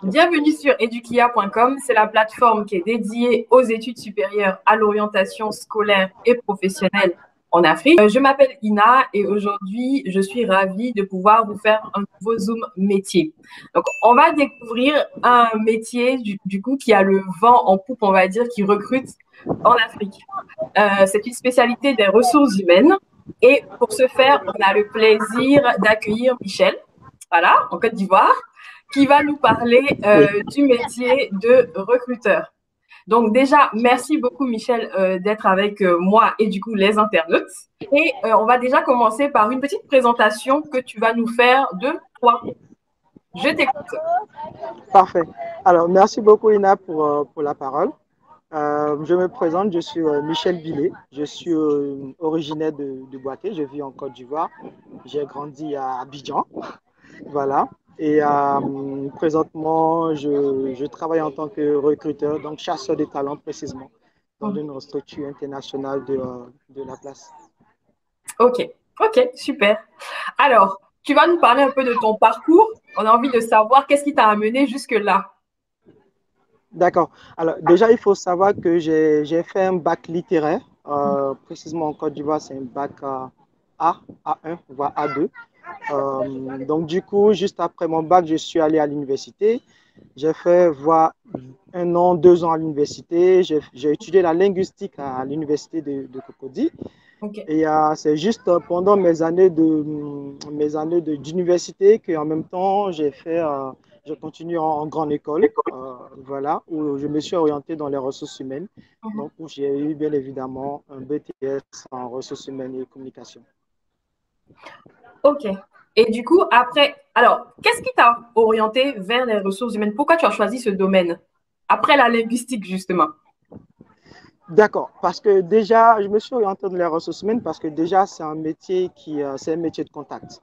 Bienvenue sur edukia.com, c'est la plateforme qui est dédiée aux études supérieures, à l'orientation scolaire et professionnelle en Afrique. Je m'appelle Ina et aujourd'hui, je suis ravie de pouvoir vous faire un nouveau Zoom métier. Donc, on va découvrir un métier du coup qui a le vent en poupe, on va dire, qui recrute en Afrique. C'est une spécialité des ressources humaines et pour ce faire, on a le plaisir d'accueillir Michel, voilà, en Côte d'Ivoire, qui va nous parler Oui. du métier de recruteur. Donc déjà, merci beaucoup Michel d'être avec moi et du coup les internautes. Et on va déjà commencer par une petite présentation que tu vas nous faire de toi. Je t'écoute. Parfait. Alors, merci beaucoup, Ina, pour la parole. Je me présente, je suis Michel Billet. Je suis originaire de Boaké. Je vis en Côte d'Ivoire. J'ai grandi à Abidjan. Voilà. Et présentement, je travaille en tant que recruteur, donc chasseur de talents précisément, dans une structure internationale de la place. Ok, ok, super. Alors, tu vas nous parler un peu de ton parcours. On a envie de savoir qu'est-ce qui t'a amené jusque-là. D'accord. Alors, déjà, il faut savoir que j'ai fait un bac littéraire. Précisément en Côte d'Ivoire, c'est un bac A, A1, voire A2. Donc, du coup, juste après mon bac, je suis allé à l'université. J'ai fait voir 1 an, 2 ans à l'université. J'ai étudié la linguistique à l'université de Cocody. Ok. Et c'est juste pendant d'université qu'en même temps, j'ai continué en grande école, voilà, où je me suis orienté dans les ressources humaines. Mhm. Donc, où j'ai eu bien évidemment un BTS en ressources humaines et communication. Ok. Et du coup, après, alors, qu'est-ce qui t'a orienté vers les ressources humaines? Pourquoi tu as choisi ce domaine? Après la linguistique, justement. D'accord, parce que déjà, je me suis orienté dans les ressources humaines parce que déjà, c'est un métier de contact.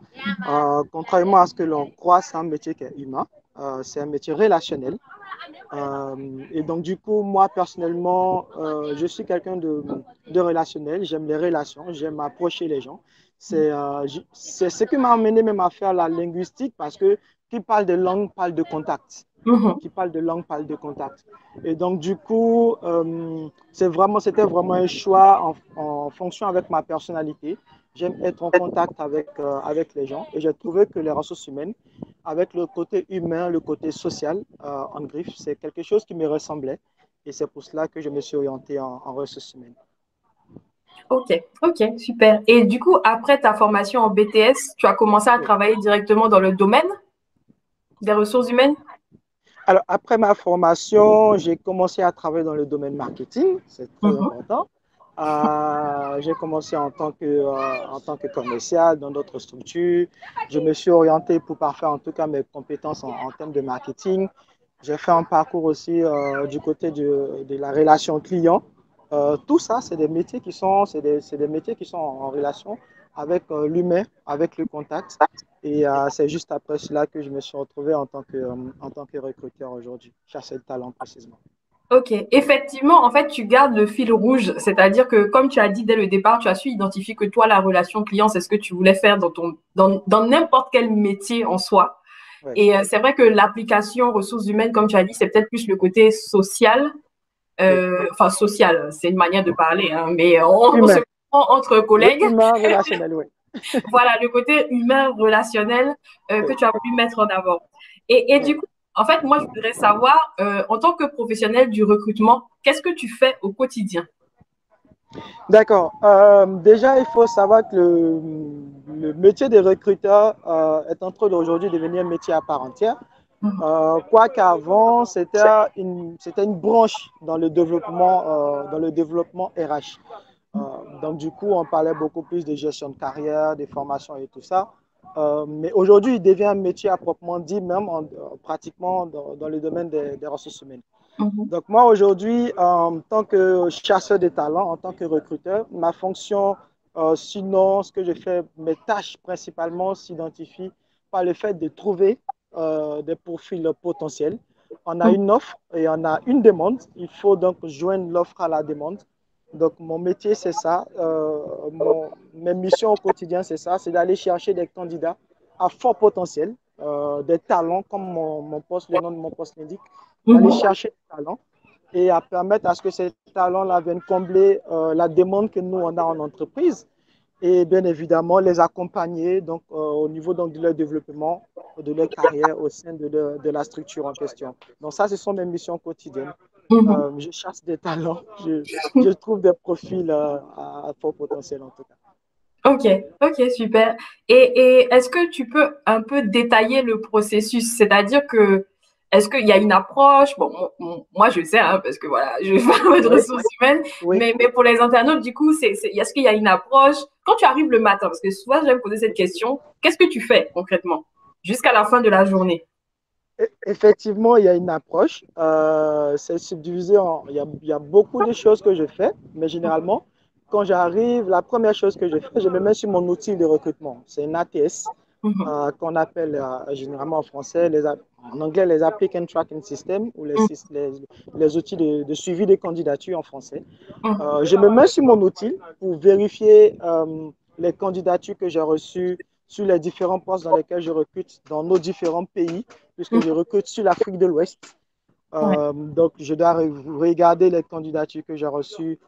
Contrairement à ce que l'on croit, c'est un métier qui est humain, c'est un métier relationnel. Et donc, du coup, moi, personnellement, je suis quelqu'un de relationnel. J'aime les relations, j'aime approcher les gens. C'est ce qui m'a amené même à faire la linguistique parce que qui parle de langue parle de contact. Mhm. Qui parle de langue parle de contact. Et donc, du coup, c'était vraiment un choix en fonction avec ma personnalité. J'aime être en contact avec les gens et j'ai trouvé que les ressources humaines, avec le côté humain, le côté social, en griffe, c'est quelque chose qui me ressemblait. Et c'est pour cela que je me suis orienté en ressources humaines. Ok, ok, super. Et du coup, après ta formation en BTS, tu as commencé à Oui. travailler directement dans le domaine des ressources humaines? Alors, après ma formation, j'ai commencé à travailler dans le domaine marketing, c'est très Mhm. important. J'ai commencé en tant que commercial dans d'autres structures. Je me suis orienté pour parfaire en tout cas mes compétences en termes de marketing. J'ai fait un parcours aussi du côté de la relation client. Tout ça, c'est des métiers qui sont en relation avec l'humain, avec le contact. Et c'est juste après cela que je me suis retrouvé en tant que recruteur aujourd'hui, chasseur de talent précisément. Ok, effectivement, en fait, tu gardes le fil rouge, c'est-à-dire que comme tu as dit dès le départ, tu as su identifier que toi, la relation client, c'est ce que tu voulais faire dans n'importe quel métier en soi. Ouais. Et c'est vrai que l'application ressources humaines, comme tu as dit, c'est peut-être plus le côté social, Oui. enfin social, c'est une manière de parler, hein, mais on se Humain. comprend entre collègues. Humain, relationnel, oui. Voilà, le côté humain, relationnel que Oui. tu as voulu mettre en avant. Et Oui. du coup, en fait, moi, je voudrais savoir, en tant que professionnel du recrutement, qu'est-ce que tu fais au quotidien? D'accord. Déjà, il faut savoir que le métier de recruteur est en train d'aujourd'hui devenir un métier à part entière. Mhm. Quoiqu'avant, c'était une branche dans le développement RH. Donc, du coup, on parlait beaucoup plus de gestion de carrière, des formations et tout ça. Mais aujourd'hui, il devient un métier à proprement dit, même pratiquement dans le domaine des ressources humaines. Mhm. Donc, moi, aujourd'hui, en tant que chasseur de talents, en tant que recruteur, ma fonction, sinon, ce que je fais, mes tâches principalement s'identifient par le fait de trouver des profils potentiels. On a une offre et on a une demande. Il faut donc joindre l'offre à la demande. Donc, mon métier, c'est ça. Mes missions au quotidien, c'est ça. C'est d'aller chercher des candidats à fort potentiel des talents, comme mon poste, le nom de mon poste l'indique, d'aller Mhm. chercher des talents et à permettre à ce que ces talents-là viennent combler la demande que nous, on a en entreprise et bien évidemment les accompagner donc, au niveau donc, de leur développement, de leur carrière au sein de la structure en question. Donc ça, ce sont mes missions quotidiennes. Mhm. Je chasse des talents, je trouve des profils à fort potentiel en tout cas. Ok, ok, super. Et est-ce que tu peux un peu détailler le processus? C'est-à-dire que, est-ce qu'il y a une approche? Bon, moi, je sais, hein, parce que voilà, je fais de Oui, ressources humaines, oui. mais pour les internautes, du coup, est-ce qu'il y a une approche? Quand tu arrives le matin, parce que souvent, j'aime poser cette question, qu'est-ce que tu fais concrètement jusqu'à la fin de la journée? Effectivement, il y a une approche. C'est subdivisé il y a beaucoup de choses que je fais, mais généralement, quand j'arrive, la première chose que je fais, je me mets sur mon outil de recrutement. C'est une ATS Mhm, qu'on appelle généralement en français, en anglais, les Applicant Tracking System ou mhm, les outils de suivi des candidatures en français. mhm, Je me mets sur mon outil pour vérifier les candidatures que j'ai reçues sur les différents postes dans lesquels je recrute dans nos différents pays, puisque je mhm. recrute sur l'Afrique de l'Ouest. Ouais. Donc, je dois regarder les candidatures que j'ai reçues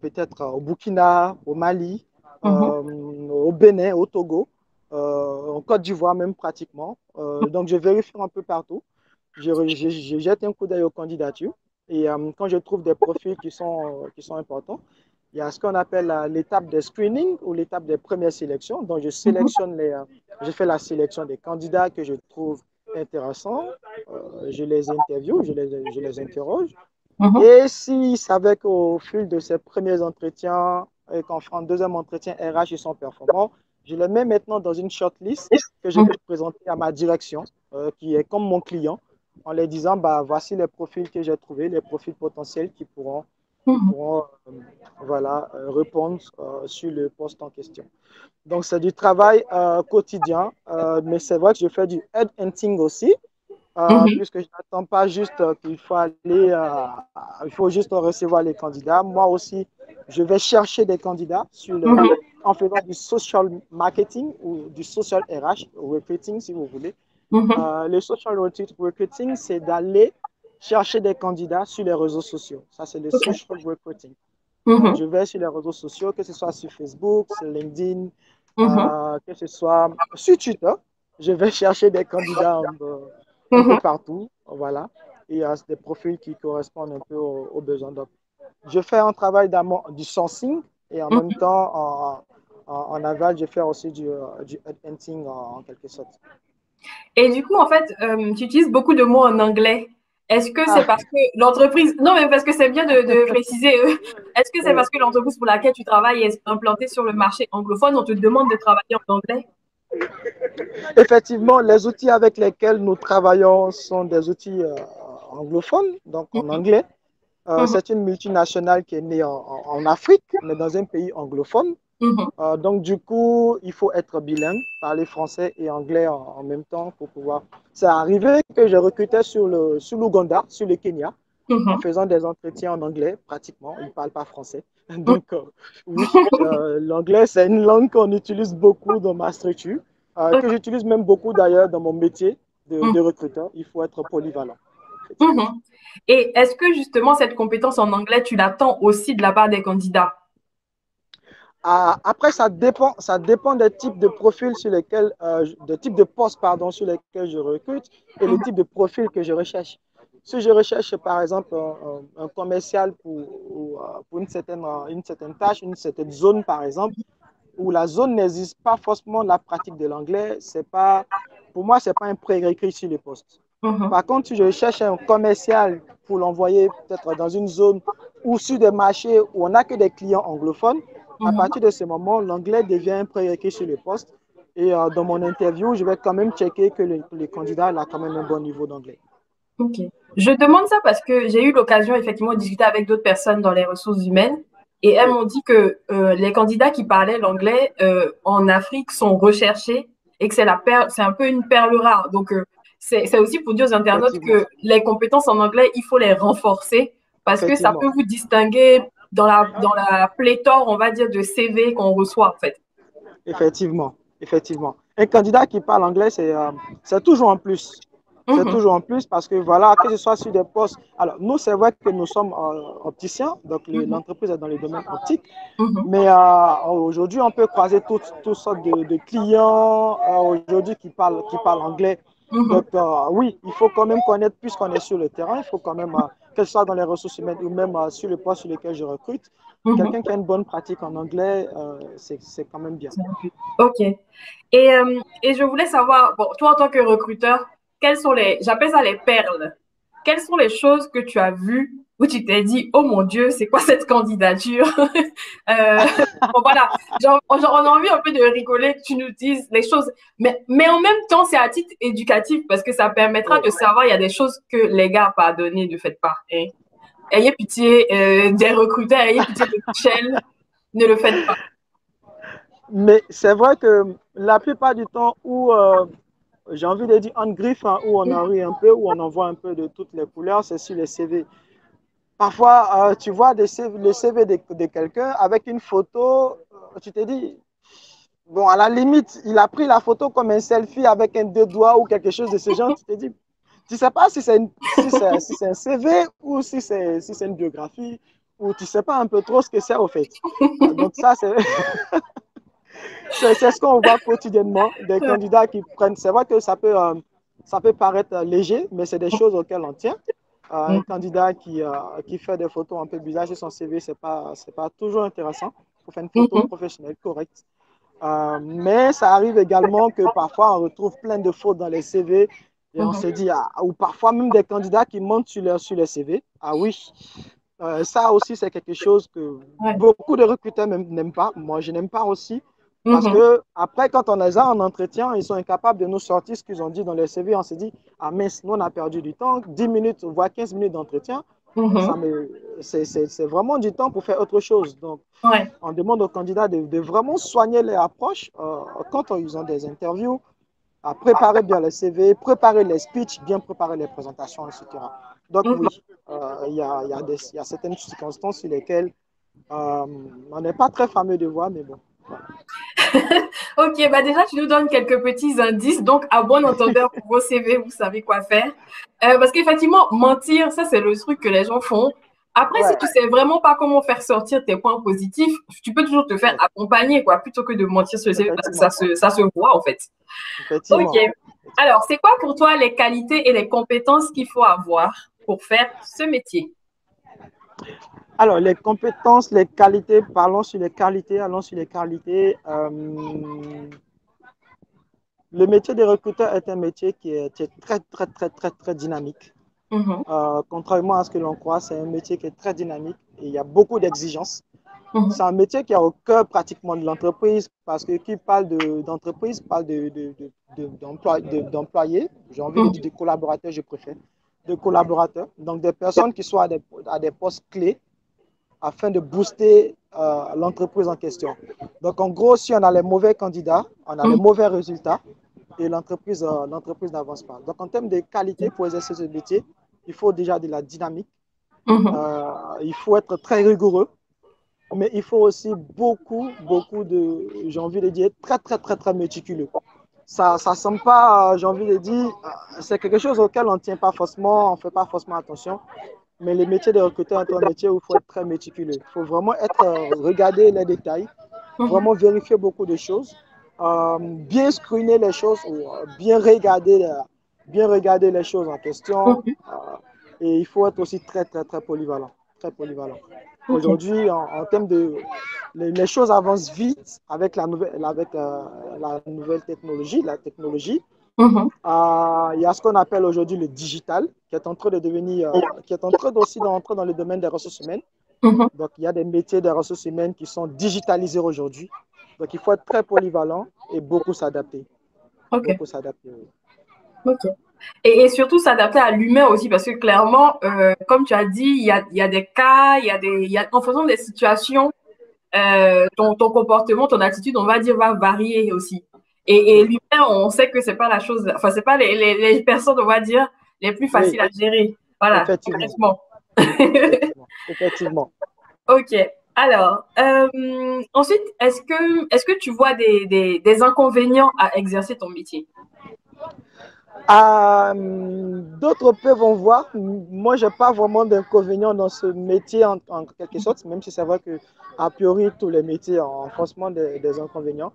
peut-être au Burkina, au Mali, Mhm, au Bénin, au Togo, en Côte d'Ivoire même pratiquement. Donc, je vérifie un peu partout. Je jette un coup d'œil aux candidatures et quand je trouve des profils qui sont importants, il y a ce qu'on appelle l'étape de screening ou l'étape des premières sélections. Donc, mhm, je fais la sélection des candidats que je trouve intéressants. Je les interviewe, je les interroge. mhm. Et s'il s'avère qu'au fil de ces premiers entretiens et qu'en un deuxième entretien RH, ils sont performants, je les mets maintenant dans une shortlist que je vais présenter à ma direction, qui est comme mon client, en leur disant, bah, voici les profils que j'ai trouvés, les profils potentiels qui Mhm, pourront voilà, répondre sur le poste en question. Donc, c'est du travail quotidien, mais c'est vrai que je fais du headhunting aussi, mhm, puisque je n'attends pas juste qu'il faut aller, il faut juste recevoir les candidats. Moi aussi, je vais chercher des candidats mhm, en faisant du social marketing ou du social RH, recruiting si vous voulez. mhm. Le social recruiting, c'est d'aller chercher des candidats sur les réseaux sociaux. Ça, c'est le Ok. social recruiting. Donc, je Mhm, vais sur les réseaux sociaux, que ce soit sur Facebook, sur LinkedIn, mhm, que ce soit sur Twitter. Je vais chercher des candidats un peu mhm. partout, voilà, et il y a des profils qui correspondent un peu aux besoins. Donc, je fais un travail du sourcing et en même Mhm. temps, en aval, je fais aussi du headhunting en quelque sorte. Et du coup, en fait, tu utilises beaucoup de mots en anglais. Est-ce que c'est Ah, parce que l'entreprise... Non, mais parce que c'est bien de préciser. Est-ce que c'est oui. parce que l'entreprise pour laquelle tu travailles est implantée sur le marché anglophone, on te demande de travailler en anglais? Effectivement, les outils avec lesquels nous travaillons sont des outils anglophones, donc en Mhm, anglais. mhm, C'est une multinationale qui est née en Afrique, mais dans un pays anglophone. mhm, Donc, du coup, il faut être bilingue, parler français et anglais en même temps pour pouvoir. C'est arrivé que je recrutais sur l'Ouganda, sur le Kenya, en mhm, faisant des entretiens en anglais, pratiquement. Ils ne parlent pas français. mhm. Donc, oui, l'anglais, c'est une langue qu'on utilise beaucoup dans ma structure, que D'accord. j'utilise même beaucoup d'ailleurs dans mon métier Mhm, de recruteur. Il faut être polyvalent, effectivement. mhm. Et est-ce que justement cette compétence en anglais, tu l'attends aussi de la part des candidats? Après, ça dépend des types de profils sur lesquels, des types de postes, pardon, sur lesquels je recrute et le Mhm, type de profil que je recherche. Si je recherche, par exemple, un commercial pour une certaine tâche, une certaine zone, par exemple, où la zone n'existe pas forcément la pratique de l'anglais, pour moi, ce n'est pas un prérequis sur les postes. mhm, Par contre, si je cherche un commercial pour l'envoyer peut-être dans une zone ou sur des marchés où on n'a que des clients anglophones, à mhm. partir de ce moment, l'anglais devient un prérequis sur les postes. Et dans mon interview, je vais quand même checker que les candidats ont quand même un bon niveau d'anglais. Ok. Je demande ça parce que j'ai eu l'occasion effectivement de discuter avec d'autres personnes dans les ressources humaines et elles Oui, m'ont dit que les candidats qui parlaient l'anglais en Afrique sont recherchés et que c'est un peu une perle rare. Donc c'est aussi pour dire aux internautes effectivement. que les compétences en anglais, il faut les renforcer parce que ça peut Effectivement. vous distinguer dans la pléthore, on va dire, de CV qu'on reçoit en fait. Effectivement, effectivement. un candidat qui parle anglais, c'est toujours un plus. C'est toujours en plus parce que voilà, que ce soit sur des postes. Alors, nous, c'est vrai que nous sommes opticiens, donc l'entreprise est dans le domaine optique. Mais aujourd'hui, on peut croiser toutes sortes de clients aujourd'hui qui parlent anglais. Donc, oui, il faut quand même connaître, puisqu'on est sur le terrain, il faut quand même, que ce soit dans les ressources humaines ou même sur le poste sur lequel je recrute, quelqu'un qui a une bonne pratique en anglais, c'est quand même bien. Ok. Et je voulais savoir, bon, toi en tant que recruteur, quelles sont j'appelle ça les perles. Quelles sont les choses que tu as vues où tu t'es dit, oh mon Dieu, c'est quoi cette candidature? Bon, voilà, on a envie un peu de rigoler, que tu nous dises les choses, mais en même temps, c'est à titre éducatif parce que ça permettra de savoir, il y a des choses que les gars pardonnez, ne faites pas. Hein. Ayez pitié des recruteurs, ayez pitié de Michel, ne le faites pas. Mais c'est vrai que la plupart du temps où j'ai envie de dire on griffe, hein, où on en rit un peu, où on en voit un peu de toutes les couleurs, c'est sur les CV. Parfois, tu vois le CV de quelqu'un avec une photo, tu te dis, bon, à la limite, il a pris la photo comme un selfie avec un deux doigts ou quelque chose de ce genre, tu te dis, tu ne sais pas si c'est un CV ou si c'est une biographie, ou tu ne sais pas un peu trop ce que c'est au fait. Donc ça, c'est... C'est ce qu'on voit quotidiennement, des candidats qui prennent. C'est vrai que ça peut paraître léger, mais c'est des choses auxquelles on tient. Un candidat qui fait des photos un peu bizarres sur son CV, c'est pas toujours intéressant. Il faut faire une photo professionnelle correcte. Mais ça arrive également que parfois on retrouve plein de fautes dans les CV et on se dit, ou parfois même des candidats qui montent sur les CV. Ah oui, ça aussi c'est quelque chose que beaucoup de recruteurs n'aiment pas. Moi, je n'aime pas aussi. Parce que après, quand on les a en entretien, ils sont incapables de nous sortir ce qu'ils ont dit dans les CV. On se dit, ah mince, nous on a perdu du temps, 10 minutes, voire 15 minutes d'entretien. C'est vraiment du temps pour faire autre chose. Donc, on demande aux candidats de vraiment soigner les approches quand ils ont des interviews, à préparer bien les CV, préparer les speeches, bien préparer les présentations, etc. Donc, oui, il y a certaines circonstances sur lesquelles on n'est pas très fameux de voir, mais bon. Voilà. Ok, bah déjà, tu nous donnes quelques petits indices. Donc, à bon entendeur pour vos CV, vous savez quoi faire. Parce qu'effectivement, mentir, ça, c'est le truc que les gens font. Après, si tu sais vraiment pas comment faire sortir tes points positifs, tu peux toujours te faire accompagner, quoi, plutôt que de mentir sur le CV parce que ça se voit, en fait. Effectivement. Ok. Alors, c'est quoi pour toi les qualités et les compétences qu'il faut avoir pour faire ce métier? Alors, les compétences, les qualités, parlons sur les qualités, allons sur les qualités. Le métier de recruteur est un métier qui est très, très, très, très, très dynamique. Contrairement à ce que l'on croit, c'est un métier qui est très dynamique et il y a beaucoup d'exigences. C'est un métier qui est au cœur pratiquement de l'entreprise parce que qui parle d'entreprise parle d'employés, j'ai envie de dire de collaborateurs, je préfère, de collaborateurs, donc des personnes qui sont à des postes clés afin de booster l'entreprise en question. Donc en gros, si on a les mauvais candidats, on a les mauvais résultats et l'entreprise n'avance pas. Donc en termes de qualité pour exercer ce métier, il faut déjà de la dynamique, il faut être très rigoureux, mais il faut aussi beaucoup de, j'ai envie de dire, très, très, très, très méticuleux. Ça ne semble pas, j'ai envie de dire, c'est quelque chose auquel on ne tient pas forcément, on ne fait pas forcément attention. Mais le métier de recruteur est un métier où il faut être très méticuleux. Il faut vraiment regarder les détails, vraiment vérifier beaucoup de choses, bien screener les choses, bien regarder les choses en question. Et il faut être aussi très, très, très polyvalent. Très polyvalent. Aujourd'hui, en termes de... Les choses avancent vite avec la nouvelle technologie, la technologie. Il y a ce qu'on appelle aujourd'hui le digital, qui est en train de devenir, qui est en train aussi d'entrer dans le domaine des ressources humaines. Donc, il y a des métiers des ressources humaines qui sont digitalisés aujourd'hui. Donc, il faut être très polyvalent et beaucoup s'adapter. Beaucoup s'adapter, oui. Ok. Et surtout s'adapter à l'humain aussi, parce que clairement, comme tu as dit, il y a des cas, en fonction des situations, ton comportement, ton attitude, on va dire, va varier aussi. Et l'humain, on sait que c'est pas la chose, enfin, c'est pas les personnes, on va dire, les plus faciles Oui. à gérer. Voilà, Effectivement. concrètement. Effectivement. Ok. Alors, ensuite, est-ce que tu vois des inconvénients à exercer ton métier? D'autres peuvent en voir. Moi, je n'ai pas vraiment d'inconvénients dans ce métier en quelque sorte, même si c'est vrai que, a priori, tous les métiers ont forcément des inconvénients.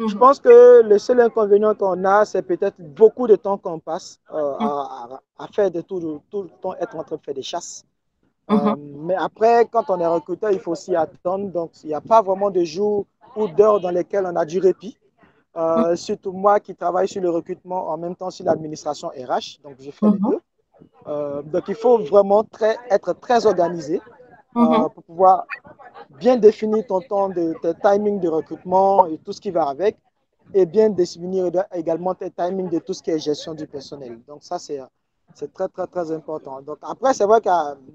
Je Mhm, pense que le seul inconvénient qu'on a, c'est peut-être beaucoup de temps qu'on passe mhm, à faire de tout le temps être en train de faire des chasses. mhm, Mais après, quand on est recruteur, il faut s'y attendre. Donc, il n'y a pas vraiment de jours ou d'heures dans lesquelles on a du répit. Surtout moi qui travaille sur le recrutement en même temps sur l'administration RH, donc je fais les mhm, deux. Donc il faut vraiment être très organisé mhm. pour pouvoir bien définir ton temps tes timings de recrutement et tout ce qui va avec, et bien définir également tes timings de tout ce qui est gestion du personnel. Donc ça, c'est très, très, très important. Donc après, c'est vrai que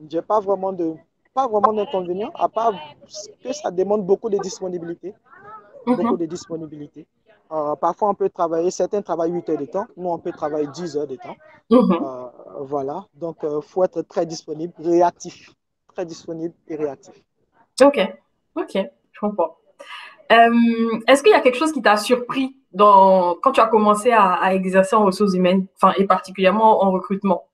j'ai pas vraiment d'inconvénients, à part que ça demande beaucoup de disponibilité beaucoup Mhm, de disponibilité. Parfois, on peut travailler, certains travaillent 8 heures de temps, nous, on peut travailler 10 heures de temps. mhm. Voilà, donc il faut être très disponible, réactif, très disponible et réactif. Ok, ok, je comprends. Est-ce qu'il y a quelque chose qui t'a surpris quand tu as commencé à exercer en ressources humaines, enfin, et particulièrement en recrutement?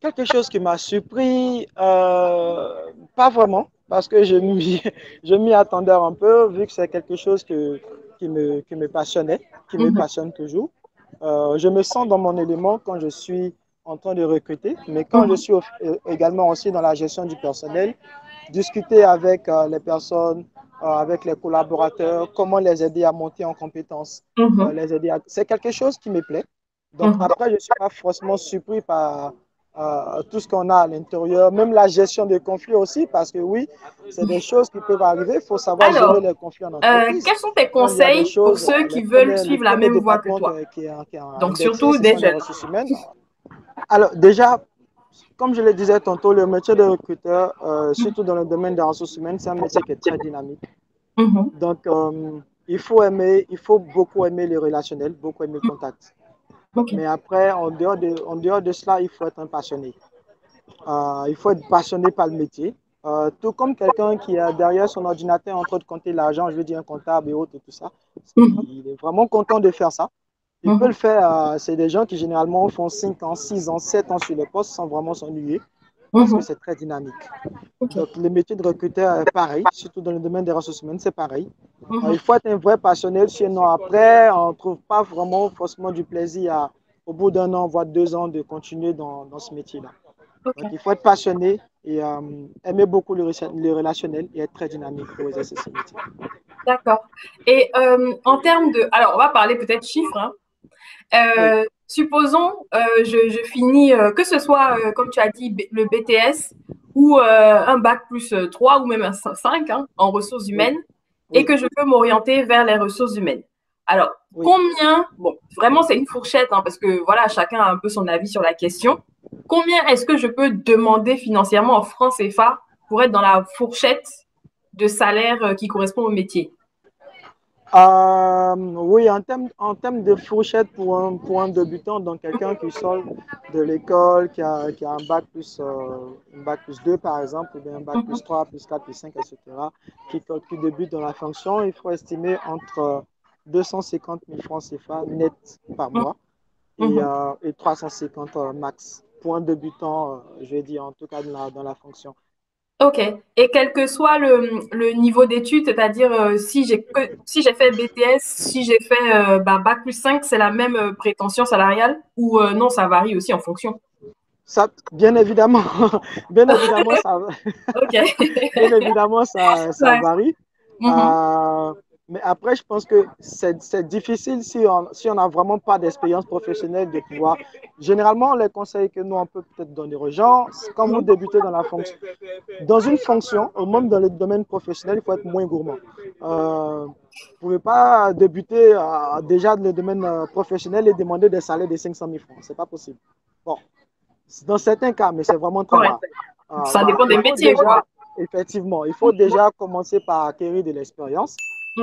Quelque chose qui m'a surpris, pas vraiment, parce que je m'y attendais un peu, vu que c'est quelque chose qui me passionnait, qui me Mhm, passionne toujours. Je me sens dans mon élément quand je suis en train de recruter, mais quand je mhm, suis également aussi dans la gestion du personnel, discuter avec les personnes, avec les collaborateurs, comment les aider à monter en compétences, mhm, C'est quelque chose qui me plaît. Donc mhm. après, je ne suis pas forcément surpris par tout ce qu'on a à l'intérieur, même la gestion des conflits aussi, parce que oui, c'est des choses qui peuvent arriver. Il faut savoir gérer Alors, les conflits en entreprise. quels sont tes Quand il y a des conseils pour choses, ceux qui veulent le suivre la premier même voie que département toi? qui est Donc, indexé, surtout ce des sont les jeunes. ressources humaines. Alors déjà, comme je le disais tantôt, le métier de recruteur, surtout dans le domaine des ressources humaines, c'est un métier qui est très dynamique. Mhm, Donc, il faut beaucoup aimer le relationnel, beaucoup aimer le contact. ok. Mais après, en dehors de cela, il faut être un passionné. Il faut être passionné par le métier. Tout comme quelqu'un qui est derrière son ordinateur en train de compter l'argent, je veux dire un comptable et autres et tout ça, Mhm, il est vraiment content de faire ça. Il peut le mhm, faire, c'est des gens qui généralement font 5 ans, 6 ans, 7 ans sur le poste sans vraiment s'ennuyer parce que mhm, c'est très dynamique. ok. Donc le métier de recruteur est pareil, surtout dans le domaine des ressources humaines, c'est pareil. Il Mhm, faut être un vrai passionné, sinon après, on ne trouve pas vraiment forcément du plaisir au bout d'un an, voire 2 ans, de continuer dans ce métier-là. Donc, il ok. faut être passionné et aimer beaucoup le relationnel et être très dynamique pour exercer ce métier. D'accord. Et en termes de... Alors, on va parler peut-être chiffres, hein. Oui, Supposons, je finis, que ce soit, comme tu as dit, le BTS ou un bac plus 3 ou même un 5 hein, en ressources oui, humaines et oui, que je peux m'orienter vers les ressources humaines. Alors, oui. combien, bon, vraiment c'est une fourchette hein, parce que voilà, chacun a un peu son avis sur la question. Combien est-ce que je peux demander financièrement en francs CFA pour être dans la fourchette de salaire qui correspond au métier? Oui, en termes de fourchette pour un débutant, donc quelqu'un qui sort de l'école, qui a un bac plus 2 par exemple, ou bien un bac plus Mhm, 3 plus 4 plus 5 etc., qui débute dans la fonction, il faut estimer entre 250 000 francs CFA net par mhm, mois mhm. et 350 max pour un débutant, je vais dire en tout cas dans la fonction. Ok. Et quel que soit le niveau d'études, c'est-à-dire si j'ai fait BTS, si j'ai fait bah, bac plus 5, c'est la même prétention salariale ou non, ça varie aussi en fonction. Ça, bien évidemment, bien évidemment, Ok. bien évidemment, ça Ouais. varie. Mhm, Euh, mais après, je pense que c'est difficile si on n'a vraiment pas d'expérience professionnelle de pouvoir. Généralement, les conseils que nous, on peut peut-être donner aux gens, quand vous mhm. débutez dans une fonction, ou même dans le domaine professionnel, il faut être moins gourmand. Vous ne pouvez pas débuter déjà dans le domaine professionnel et demander des salaires de 500 000 francs. Ce n'est pas possible. Bon, dans certains cas, mais c'est vraiment très Ouais. rare. Ça Voilà. dépend des Il faut métiers, quoi. déjà, effectivement, il faut déjà commencer par acquérir de l'expérience.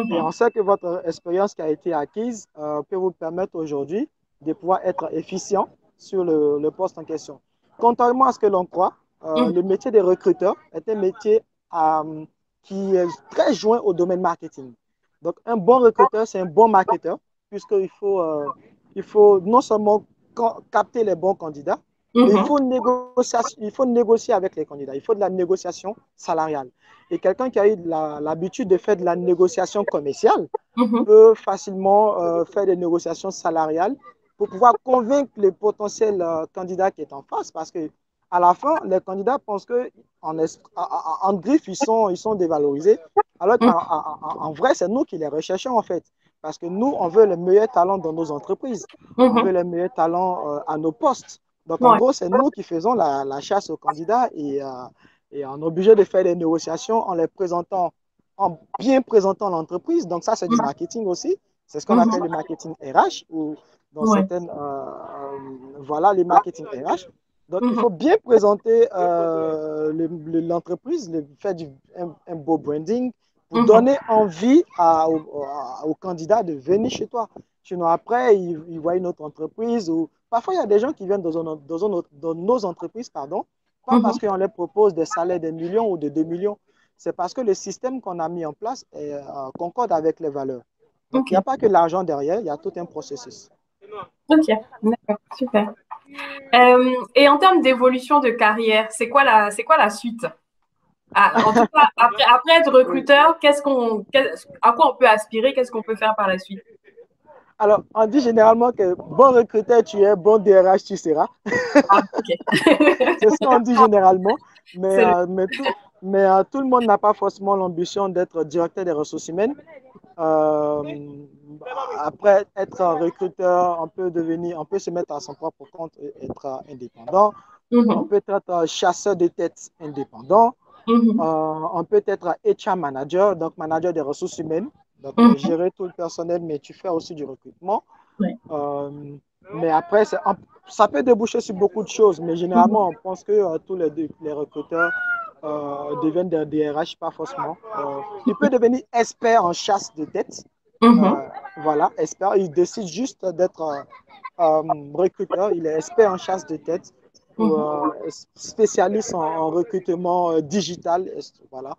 Et on Mhm, sait que votre expérience qui a été acquise peut vous permettre aujourd'hui de pouvoir être efficient sur le poste en question. Contrairement à ce que l'on croit, mhm, le métier de recruteur est un métier qui est très joint au domaine marketing. Donc, un bon recruteur, c'est un bon marketeur, il faut non seulement capter les bons candidats, mais il faut négocier avec les candidats. Il faut de la négociation salariale. Et quelqu'un qui a eu l'habitude de faire de la négociation commerciale peut facilement faire des négociations salariales pour pouvoir convaincre le potentiel candidat qui est en face. Parce que à la fin, les candidats pensent qu'en griffe, ils sont dévalorisés. Alors qu'en vrai, c'est nous qui les recherchons en fait. Parce que nous, on veut les meilleurs talents dans nos entreprises. On veut les meilleurs talents à nos postes. Donc, en gros, c'est nous qui faisons la chasse aux candidats et on est obligé de faire des négociations en les présentant, en bien présentant l'entreprise. Donc, ça, c'est du marketing aussi. C'est ce qu'on appelle le marketing RH ou dans certaines, voilà, les marketing RH. Donc, il faut bien présenter l'entreprise, faire un beau branding pour donner envie aux candidats de venir chez toi. Sinon, après, ils voient une autre entreprise ou parfois, il y a des gens qui viennent dans nos entreprises, pardon, pas parce qu'on leur propose des salaires de millions ou de 2 millions. C'est parce que le système qu'on a mis en place concorde avec les valeurs. Donc, il n'y a pas que l'argent derrière, il y a tout un processus. Ok, d'accord, super. Et en termes d'évolution de carrière, c'est quoi la suite? En tout cas, après être recruteur, à quoi on peut aspirer? Qu'est-ce qu'on peut faire par la suite? Alors, on dit généralement que bon recruteur tu es, bon DRH tu seras. Ah, ok. C'est ce qu'on dit généralement. Mais, C'est le... tout le monde n'a pas forcément l'ambition d'être directeur des ressources humaines. Après être recruteur, on peut se mettre à son propre compte et être indépendant. On peut être chasseur de tête indépendant. On peut être HR manager, donc manager des ressources humaines. Donc, gérer tout le personnel, mais tu fais aussi du recrutement. Mais après, ça peut déboucher sur beaucoup de choses. Mais généralement, on pense que tous les recruteurs deviennent des DRH, pas forcément. Il peut devenir expert en chasse de tête. Voilà, expert. Il décide juste d'être recruteur. Il est expert en chasse de tête ou spécialiste en recrutement digital. Voilà.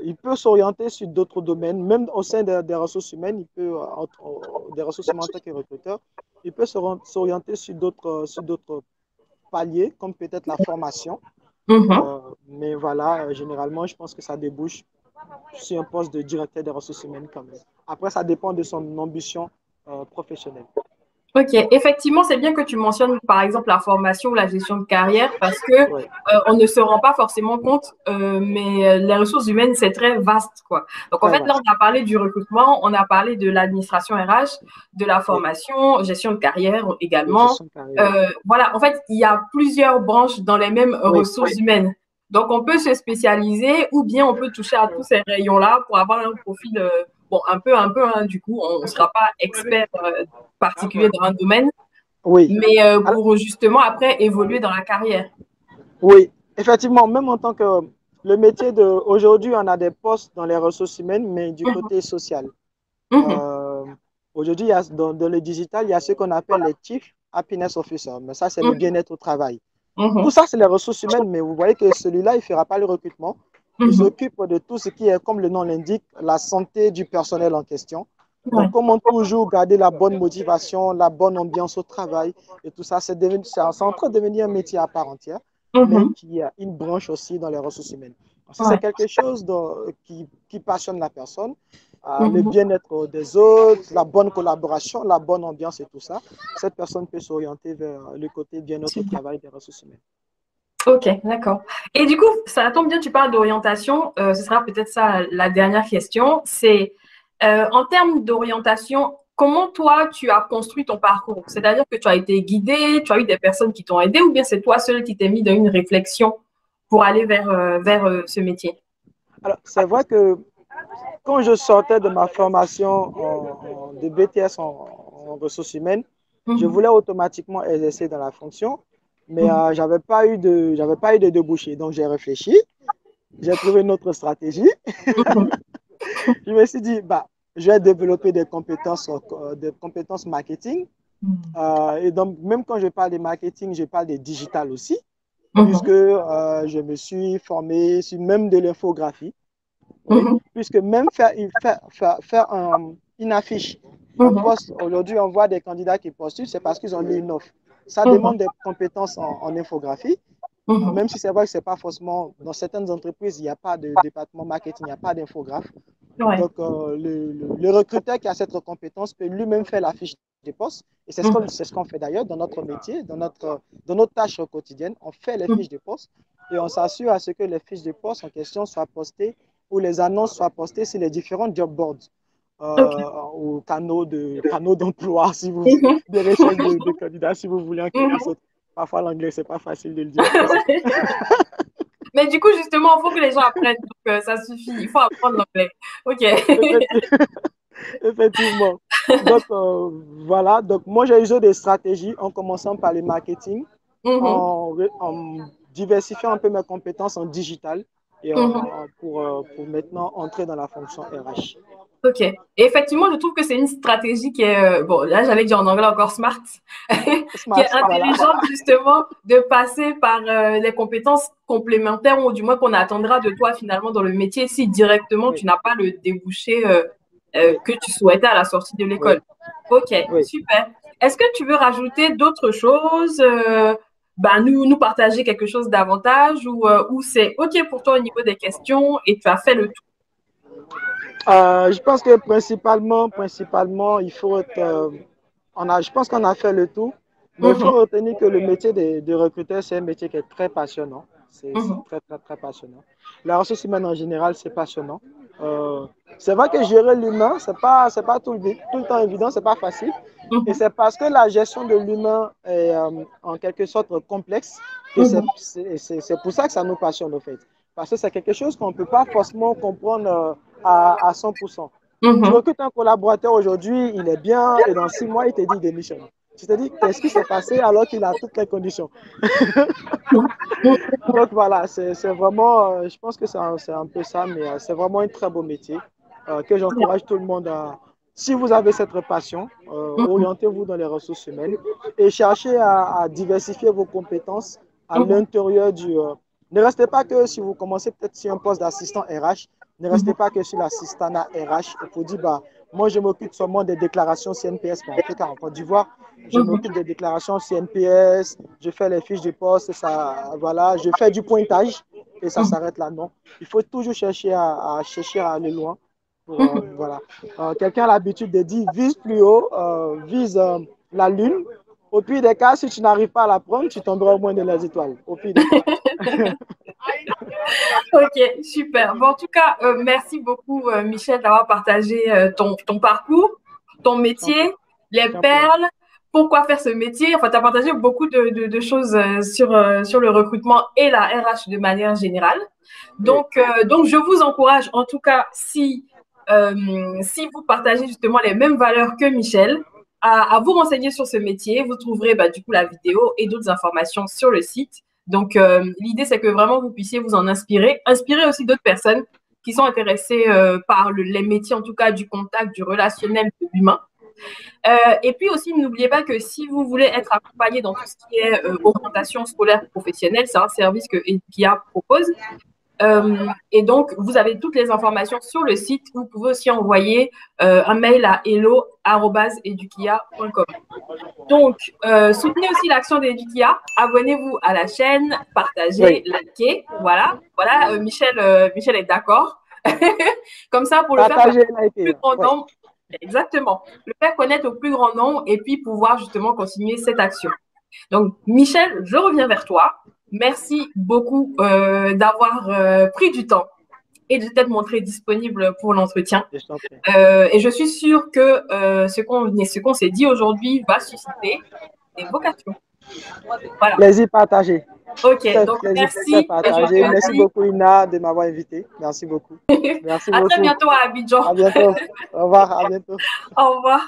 Il peut s'orienter sur d'autres domaines, même au sein des ressources humaines, des ressources humaines en tant que recruteur, il peut s'orienter sur d'autres paliers, comme peut-être la formation. Mais voilà, généralement, je pense que ça débouche sur un poste de directeur des ressources humaines quand même. Après, ça dépend de son ambition professionnelle. Ok, effectivement, c'est bien que tu mentionnes par exemple la formation ou la gestion de carrière parce que on ne se rend pas forcément compte, mais les ressources humaines c'est très vaste quoi. Donc en fait là on a parlé du recrutement, on a parlé de l'administration RH, de la formation, gestion de carrière également. Voilà, en fait il y a plusieurs branches dans les mêmes ressources humaines. Donc on peut se spécialiser ou bien on peut toucher à tous ces rayons-là pour avoir un profil bon un peu hein, du coup on ne sera pas expert particulier dans un domaine, mais pour justement après évoluer dans la carrière. Oui, effectivement, même en tant que le métier aujourd'hui, on a des postes dans les ressources humaines, mais du côté social. Aujourd'hui, dans le digital, il y a ce qu'on appelle les Chief Happiness Officer, mais ça, c'est le bien-être au travail. Tout ça, c'est les ressources humaines, mais vous voyez que celui-là, il ne fera pas le recrutement. Il s'occupe de tout ce qui est, comme le nom l'indique, la santé du personnel en question. Donc, comment toujours garder la bonne motivation, la bonne ambiance au travail et tout ça, c'est en train de devenir un métier à part entière, mais qui a une branche aussi dans les ressources humaines. Si c'est quelque chose qui passionne la personne, le bien-être des autres, la bonne collaboration, la bonne ambiance et tout ça, cette personne peut s'orienter vers le côté bien-être au travail des ressources humaines. Ok, d'accord. Et du coup, ça tombe bien, tu parles d'orientation. Ce sera peut-être ça la dernière question. C'est en termes d'orientation, comment toi, tu as construit ton parcours? C'est-à-dire que tu as été guidé, tu as eu des personnes qui t'ont aidé ou bien c'est toi seul qui t'es mis dans une réflexion pour aller vers ce métier? Alors, c'est vrai que quand je sortais de ma formation de BTS en ressources humaines, je voulais automatiquement exercer dans la fonction, mais je n'avais pas eu de débouché. Donc, j'ai réfléchi, j'ai trouvé une autre stratégie. Je me suis dit, je vais développer des compétences marketing. Et donc, même quand je parle de marketing, je parle de digital aussi. puisque je me suis formé sur même de l'infographie. Oui, puisque même faire une affiche, un poste, aujourd'hui, on voit des candidats qui postulent, c'est parce qu'ils ont lu une offre. Ça demande des compétences en infographie, même si c'est vrai que ce n'est pas forcément, dans certaines entreprises, il n'y a pas de département marketing, il n'y a pas d'infographe. Ouais. Donc, le recruteur qui a cette compétence peut lui-même faire la fiche des postes. Et c'est ce qu'on fait d'ailleurs dans notre métier, dans notre tâche quotidienne. On fait les fiches de postes et on s'assure à ce que les fiches de postes en question soient postées ou les annonces soient postées sur les différents job boards ou canaux d'emploi, si vous des recherches de candidats, si vous voulez en quelque sorte. Parfois, l'anglais, c'est pas facile de le dire. Mais du coup, justement, il faut que les gens apprennent. Donc, ça suffit. Il faut apprendre l'anglais. OK. Effectivement. Donc, voilà. Donc, moi, j'ai usé des stratégies en commençant par le marketing, en diversifiant un peu mes compétences en digital et pour maintenant entrer dans la fonction RH. OK. Et effectivement, je trouve que c'est une stratégie qui est, bon, là, j'allais dire en anglais encore smart, qui est intelligente, justement, de passer par les compétences complémentaires ou du moins qu'on attendra de toi finalement dans le métier si directement tu n'as pas le débouché que tu souhaitais à la sortie de l'école. OK, super. Est-ce que tu veux rajouter d'autres choses, nous partager quelque chose davantage ou c'est OK pour toi au niveau des questions et tu as fait le tout? Je pense que principalement, il faut être. Je pense qu'on a fait le tout, mais il faut retenir que le métier de recruteur, c'est un métier qui est très passionnant. C'est très, très, très passionnant. La ressource humaine en général, c'est passionnant. C'est vrai que gérer l'humain, c'est pas tout le temps évident, c'est pas facile. Et c'est parce que la gestion de l'humain est en quelque sorte complexe que c'est pour ça que ça nous passionne, au fait. Parce que c'est quelque chose qu'on ne peut pas forcément comprendre à 100%. Tu recrutes un collaborateur aujourd'hui, il est bien, et dans 6 mois, il te dit démission. Tu te dis, qu'est-ce qui s'est passé alors qu'il a toutes les conditions? Donc voilà, c'est vraiment, je pense que c'est un peu ça, mais c'est vraiment un très beau métier que j'encourage tout le monde à. Si vous avez cette passion, orientez-vous dans les ressources humaines et cherchez à diversifier vos compétences à l'intérieur du. Ne restez pas que si vous commencez peut-être sur un poste d'assistant RH, ne restez pas que sur l'assistanat RH et vous dire, moi je m'occupe seulement des déclarations CNPS. En tout cas, en Côte d'Ivoire, je m'occupe des déclarations CNPS, je fais les fiches de poste, voilà, je fais du pointage et ça s'arrête là. Non, il faut toujours chercher à aller loin. Voilà. Quelqu'un a l'habitude de dire vise plus haut, vise la lune. Au pire des cas, si tu n'arrives pas à la prendre, tu tomberas au moins dans les étoiles. Au pire des cas. OK, super. Bon, en tout cas, merci beaucoup, Michel, d'avoir partagé ton parcours, ton métier, les perles, pourquoi faire ce métier. Enfin, tu as partagé beaucoup de choses sur le recrutement et la RH de manière générale. Donc, je vous encourage, en tout cas, si vous partagez justement les mêmes valeurs que Michel, à vous renseigner sur ce métier. Vous trouverez du coup la vidéo et d'autres informations sur le site. Donc, l'idée, c'est que vraiment vous puissiez vous en inspirer aussi d'autres personnes qui sont intéressées par les métiers, en tout cas du contact, du relationnel, de l'humain. Et puis aussi, n'oubliez pas que si vous voulez être accompagné dans tout ce qui est orientation scolaire professionnelle, c'est un service que Edukia propose. Et donc, vous avez toutes les informations sur le site. Vous pouvez aussi envoyer un mail à hello@edukia.com. Donc, soutenez aussi l'action d'Edukia. Abonnez-vous à la chaîne, partagez, likez. Voilà. Michel est d'accord. Comme ça, pour le faire connaître au plus grand nombre. Exactement. Le faire connaître au plus grand nombre et puis pouvoir justement continuer cette action. Donc, Michel, je reviens vers toi. Merci beaucoup d'avoir pris du temps et de t'être montré disponible pour l'entretien. Et je suis sûre que ce qu'on s'est dit aujourd'hui va susciter des vocations. Voilà. Plaisir partagé. OK, donc merci. Merci beaucoup, Ina, de m'avoir invité. Merci beaucoup. Merci beaucoup. À très bientôt à Abidjan. À bientôt. Au revoir. À bientôt. Au revoir.